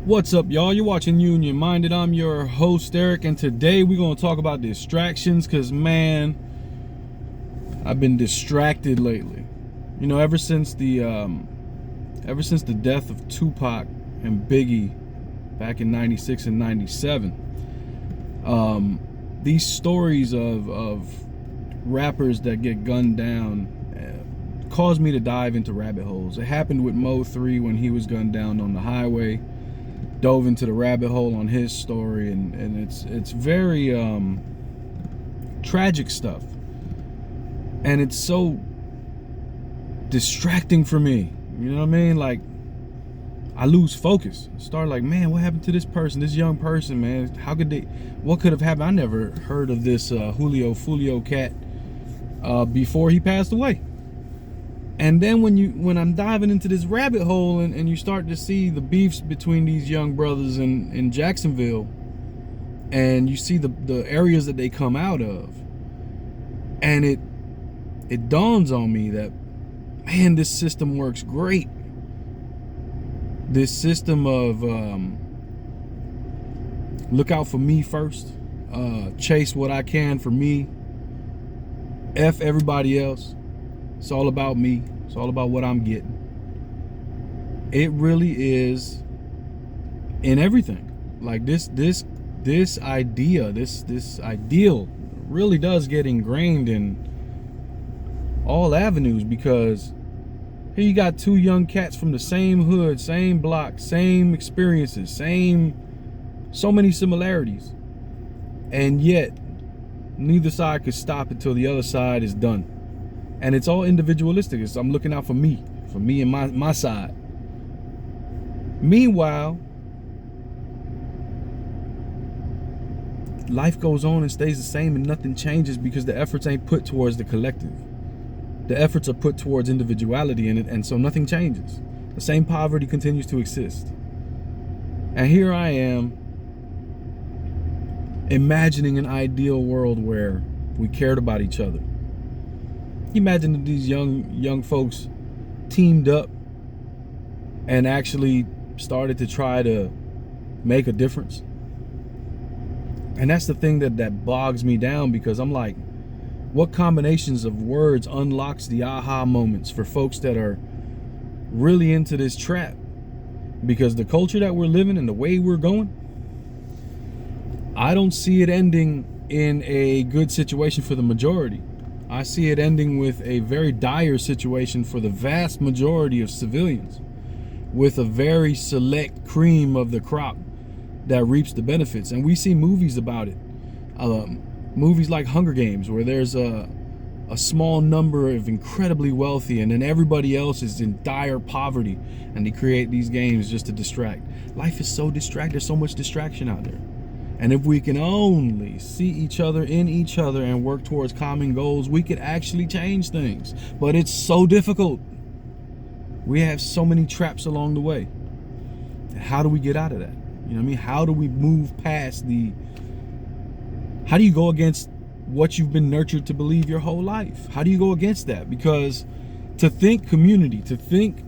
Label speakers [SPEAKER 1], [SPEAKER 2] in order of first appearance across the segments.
[SPEAKER 1] What's up, y'all? You're watching Union Minded. I'm your host, Eric, and today we're going to talk about distractions because, man, I've been distracted lately. You know, ever since the death of Tupac and Biggie back in 96 and 97, these stories of rappers that get gunned down caused me to dive into rabbit holes. It happened with Mo 3 when he was gunned down on the highway. Dove into the rabbit hole on his story, and it's very tragic stuff, and it's so distracting for me. You know what I mean? Like, I lose focus. Start like, man, what happened to this person, this young person, man? What could have happened? I never heard of this Julio Foolio cat before he passed away. And then when I'm diving into this rabbit hole and you start to see the beefs between these young brothers in Jacksonville, and you see the areas that they come out of, and it dawns on me that, man, this system works great. This system of look out for me first, chase what I can for me, F everybody else. It's all about me. It's all about what I'm getting. It really is in everything. Like this ideal really does get ingrained in all avenues, because here you got two young cats from the same hood, same block, same experiences, so many similarities. And yet neither side could stop until the other side is done. And it's all individualistic. I'm looking out for me and my side. Meanwhile, life goes on and stays the same, and nothing changes because the efforts ain't put towards the collective. The efforts are put towards individuality, and so nothing changes. The same poverty continues to exist. And here I am, imagining an ideal world where we cared about each other. Imagine that these young folks teamed up and actually started to try to make a difference. And that's the thing that bogs me down, because I'm like, what combinations of words unlocks the aha moments for folks that are really into this trap? Because the culture that we're living and the way we're going, I don't see it ending in a good situation for the majority. I see it ending with a very dire situation for the vast majority of civilians, with a very select cream of the crop that reaps the benefits. And we see movies about it. Movies like Hunger Games, where there's a small number of incredibly wealthy, and then everybody else is in dire poverty, and they create these games just to distract. Life is so distracted. There's so much distraction out there. And if we can only see each other in each other and work towards common goals, we could actually change things. But it's so difficult. We have so many traps along the way. How do we get out of that? You know what I mean? How do we move past how do you go against what you've been nurtured to believe your whole life? How do you go against that? Because to think community, to think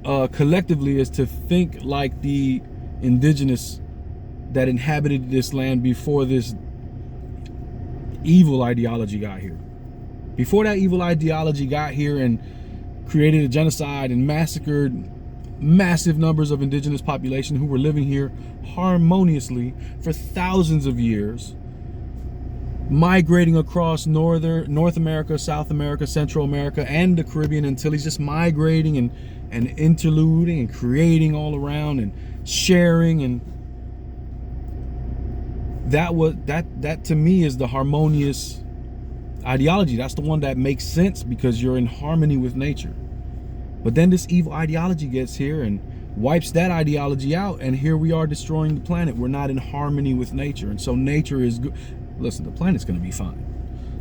[SPEAKER 1] collectively, is to think like the indigenous that inhabited this land before this evil ideology got here. Before that evil ideology got here and created a genocide and massacred massive numbers of indigenous population who were living here harmoniously for thousands of years, migrating across North America, South America, Central America, and the Caribbean, until he's just migrating and interluding and creating all around and sharing. And that to me is the harmonious ideology. That's the one that makes sense, because you're in harmony with nature. But then this evil ideology gets here and wipes that ideology out, and here we are destroying the planet. We're not in harmony with nature, and so nature is good. Listen, the planet's going to be fine.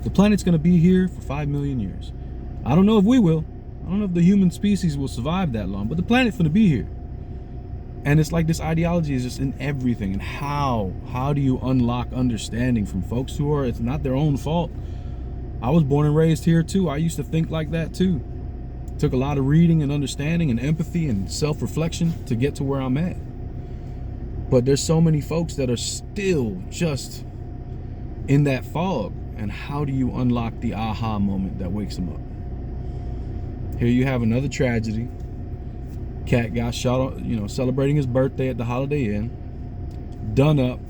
[SPEAKER 1] The planet's going to be here for 5 million years. I don't know if we will. I don't know if the human species will survive that long, but the planet's going to be here. And it's like this ideology is just in everything. And how do you unlock understanding from folks who it's not their own fault? I was born and raised here too. I used to think like that too. Took a lot of reading and understanding and empathy and self-reflection to get to where I'm at. But there's so many folks that are still just in that fog. And how do you unlock the aha moment that wakes them up? Here you have another tragedy. Cat got shot, celebrating his birthday at the Holiday Inn, done up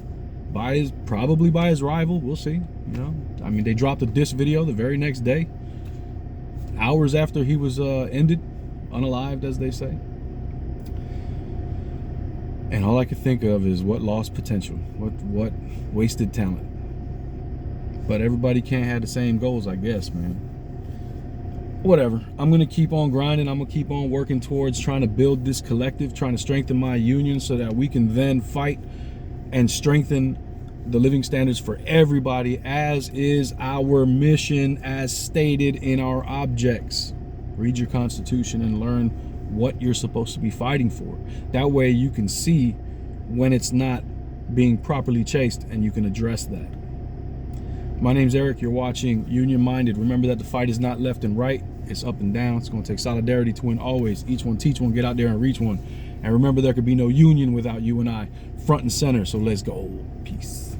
[SPEAKER 1] probably by his rival. We'll see. I mean, they dropped a diss video the very next day, hours after he was ended, unalived, as they say. And all I could think of is what lost potential, what wasted talent. But everybody can't have the same goals, I guess, man. Whatever. I'm going to keep on grinding. I'm going to keep on working towards trying to build this collective, trying to strengthen my union so that we can then fight and strengthen the living standards for everybody, as is our mission, as stated in our objects. Read your Constitution and learn what you're supposed to be fighting for. That way you can see when it's not being properly chased and you can address that. My name's Eric. You're watching Union Minded. Remember that the fight is not left and right. It's up and down. It's going to take solidarity to win always. Each one teach one. Get out there and reach one. And remember, there could be no union without you and I front and center. So let's go. Peace.